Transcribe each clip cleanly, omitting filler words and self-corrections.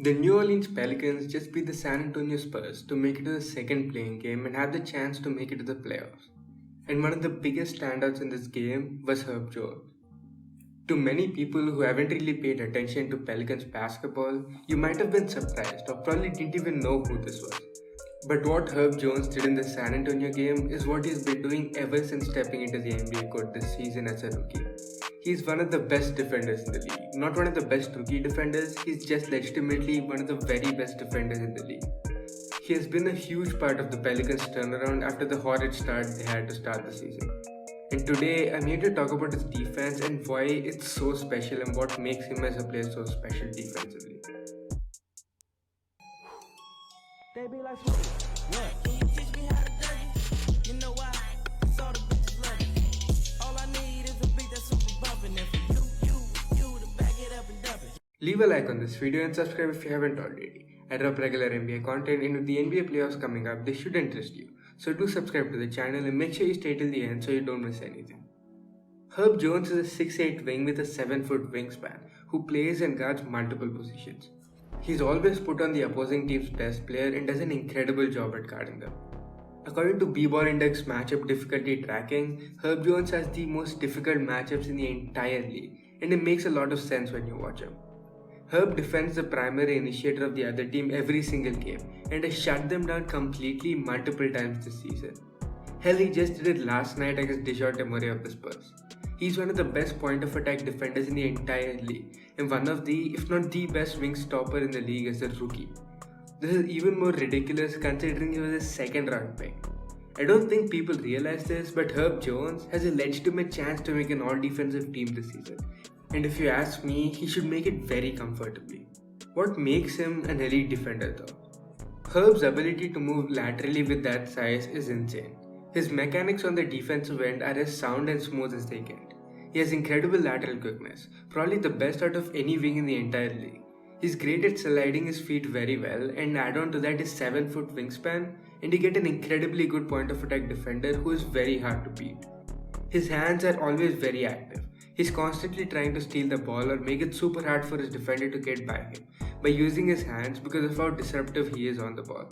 The New Orleans Pelicans just beat the San Antonio Spurs to make it to the second playing game and have the chance to make it to the playoffs. And one of the biggest standouts in this game was Herb Jones. To many people who haven't really paid attention to Pelicans basketball, you might have been surprised or probably didn't even know who this was. But what Herb Jones did in the San Antonio game is what he's been doing ever since stepping into the NBA court this season as a rookie. He's one of the best defenders in the league. Not one of the best rookie defenders, he's just legitimately one of the very best defenders in the league. He has been a huge part of the Pelicans' turnaround after the horrid start they had to start the season. And today, I'm here to talk about his defense and why it's so special and what makes him as a player so special defensively. They be like, yeah. Can you teach me how to dirty? You know why? Cause all the bitches love it. All I need is a beat that's super bumpin'. And for you to back it up and dump it. Leave a like on this video and subscribe if you haven't already. I drop regular NBA content, and with the NBA playoffs coming up, this should interest you. So do subscribe to the channel and make sure you stay till the end so you don't miss anything. Herb Jones is a 6'8" wing with a 7-foot wingspan who plays and guards multiple positions. He's always put on the opposing team's best player and does an incredible job at guarding them. According to B-Ball Index matchup difficulty tracking, Herb Jones has the most difficult matchups in the entire league, and it makes a lot of sense when you watch him. Herb defends the primary initiator of the other team every single game and has shut them down completely multiple times this season. Hell, he just did it last night against Dejounte Murray of the Spurs. He's one of the best point of attack defenders in the entire league and one of the, if not the best wing stopper in the league as a rookie. This is even more ridiculous considering he was a second round pick. I don't think people realize this, but Herb Jones has a legitimate chance to make an all-defensive team this season. And if you ask me, he should make it very comfortably. What makes him an elite defender though? Herb's ability to move laterally with that size is insane. His mechanics on the defensive end are as sound and smooth as they get. He has incredible lateral quickness, probably the best out of any wing in the entire league. He's great at sliding his feet very well, and add on to that his 7-foot wingspan, and you get an incredibly good point of attack defender who is very hard to beat. His hands are always very active. He's constantly trying to steal the ball or make it super hard for his defender to get by him by using his hands because of how disruptive he is on the ball.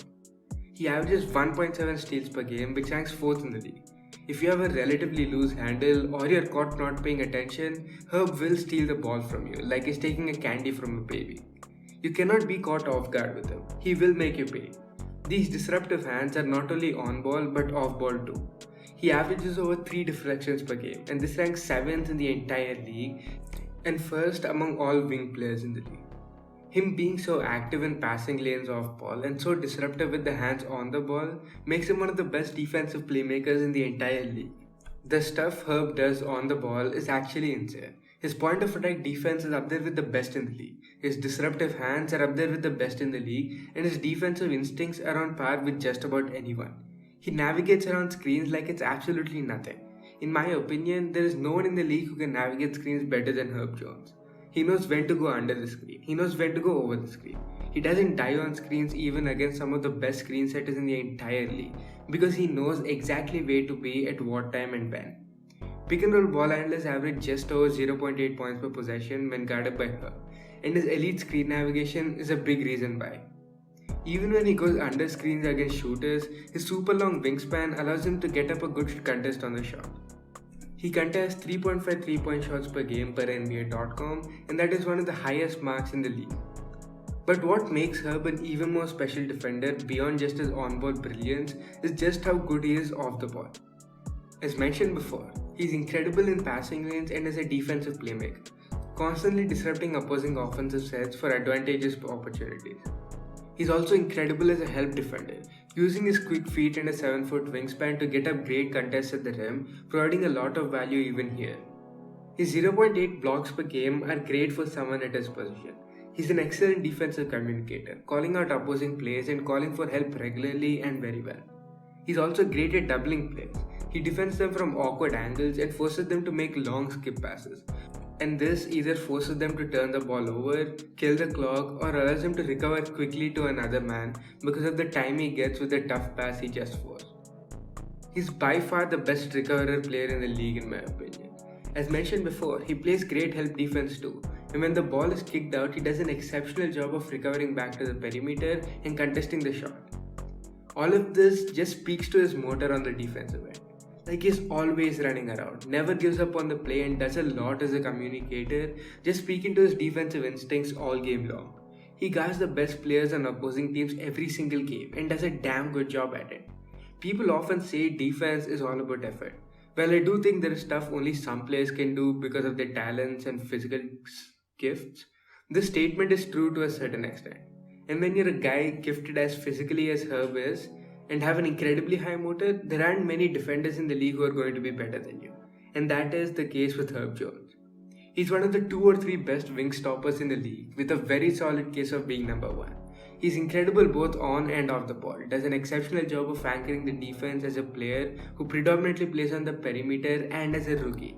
He averages 1.7 steals per game, which ranks 4th in the league. If you have a relatively loose handle or you're caught not paying attention, Herb will steal the ball from you like he's taking a candy from a baby. You cannot be caught off guard with him. He will make you pay. These disruptive hands are not only on ball but off ball too. He averages over 3 deflections per game, and this ranks 7th in the entire league and 1st among all wing players in the league. Him being so active in passing lanes off ball and so disruptive with the hands on the ball makes him one of the best defensive playmakers in the entire league. The stuff Herb does on the ball is actually insane. His point of attack defense is up there with the best in the league. His disruptive hands are up there with the best in the league, and his defensive instincts are on par with just about anyone. He navigates around screens like it's absolutely nothing. In my opinion, there is no one in the league who can navigate screens better than Herb Jones. He knows when to go under the screen. He knows when to go over the screen. He doesn't die on screens even against some of the best screen setters in the entire league because he knows exactly where to be at what time and when. Pick and roll ball handlers average just over 0.8 points per possession when guarded by Herb, and his elite screen navigation is a big reason why. Even when he goes under screens against shooters, his super long wingspan allows him to get up a good contest on the shot. He contests 3.5 3-point shots per game per NBA.com, and that is one of the highest marks in the league. But what makes Herb an even more special defender beyond just his on-ball brilliance is just how good he is off the ball. As mentioned before, he's incredible in passing lanes and as a defensive playmaker, constantly disrupting opposing offensive sets for advantageous opportunities. He's also incredible as a help defender, using his quick feet and a 7-foot wingspan to get up great contests at the rim, providing a lot of value even here. His 0.8 blocks per game are great for someone at his position. He's an excellent defensive communicator, calling out opposing plays and calling for help regularly and very well. He's also great at doubling plays. He defends them from awkward angles and forces them to make long skip passes. And this either forces them to turn the ball over, kill the clock, or allows him to recover quickly to another man because of the time he gets with the tough pass he just forced. He's by far the best recoverer player in the league in my opinion. As mentioned before, he plays great help defense too, And when the ball is kicked out, he does an exceptional job of recovering back to the perimeter and contesting the shot. All of this just speaks to his motor on the defensive end. Like, he's always running around, never gives up on the play, and does a lot as a communicator, just speaking to his defensive instincts all game long. He guards the best players on opposing teams every single game and does a damn good job at it. People often say defense is all about effort. Well, I do think there is stuff only some players can do because of their talents and physical gifts. This statement is true to a certain extent. And when you're a guy gifted as physically as Herb is and have an incredibly high motor, there aren't many defenders in the league who are going to be better than you. And that is the case with Herb Jones. He's one of the 2 or 3 best wing stoppers in the league, with a very solid case of being number 1. He's incredible both on and off the ball, does an exceptional job of anchoring the defense as a player who predominantly plays on the perimeter and as a rookie.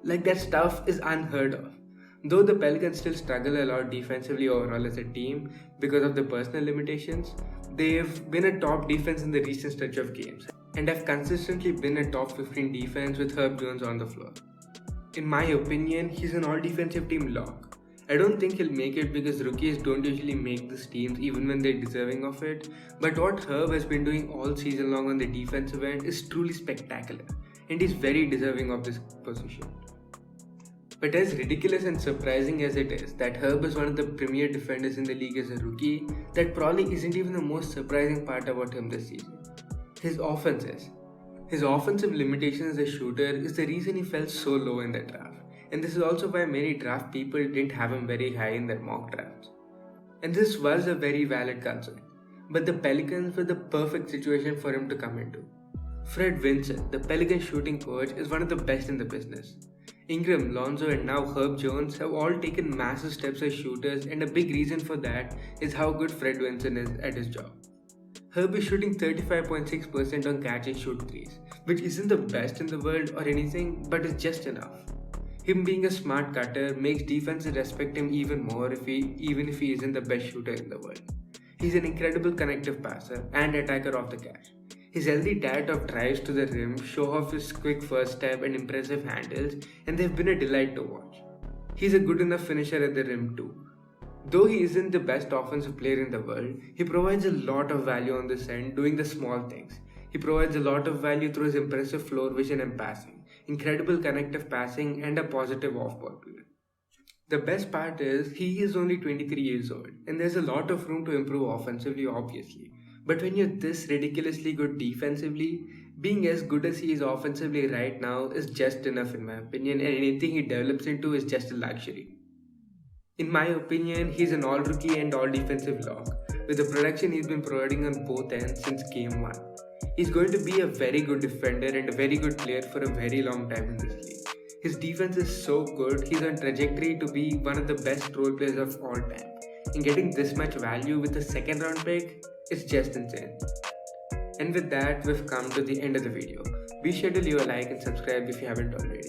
Like, that stuff is unheard of. Though the Pelicans still struggle a lot defensively overall as a team because of the personal limitations, they've been a top defense in the recent stretch of games and have consistently been a top 15 defense with Herb Jones on the floor. In my opinion, he's an all-defensive team lock. I don't think he'll make it because rookies don't usually make these teams even when they're deserving of it, but what Herb has been doing all season long on the defensive end is truly spectacular, and he's very deserving of this position. But as ridiculous and surprising as it is that Herb is one of the premier defenders in the league as a rookie, that probably isn't even the most surprising part about him this season. His offense is. His offensive limitations as a shooter is the reason he fell so low in the draft, and this is also why many draft people didn't have him very high in their mock drafts. And this was a very valid concern, but the Pelicans were the perfect situation for him to come into. Fred Vincent, the Pelicans shooting coach, is one of the best in the business. Ingram, Lonzo, and now Herb Jones have all taken massive steps as shooters, and a big reason for that is how good Fred Vincent is at his job. Herb is shooting 35.6% on catch and shoot threes, which isn't the best in the world or anything, but is just enough. Him being a smart cutter makes defenses respect him even more even if he isn't the best shooter in the world. He's an incredible connective passer and attacker off the catch. His healthy diet of drives to the rim show off his quick first step and impressive handles, and they've been a delight to watch. He's a good enough finisher at the rim too. Though he isn't the best offensive player in the world, he provides a lot of value on this end doing the small things. He provides a lot of value through his impressive floor vision and passing, incredible connective passing, and a positive off-ball play. The best part is, he is only 23 years old, and there's a lot of room to improve offensively obviously. But when you're this ridiculously good defensively, being as good as he is offensively right now is just enough in my opinion, and anything he develops into is just a luxury. In my opinion, he's an all-rookie and all-defensive lock, with the production he's been providing on both ends since game 1. He's going to be a very good defender and a very good player for a very long time in this league. His defense is so good, he's on trajectory to be one of the best role players of all time. And getting this much value with a second round pick is just insane. And with that, we've come to the end of the video. Be sure to leave a like and subscribe if you haven't already.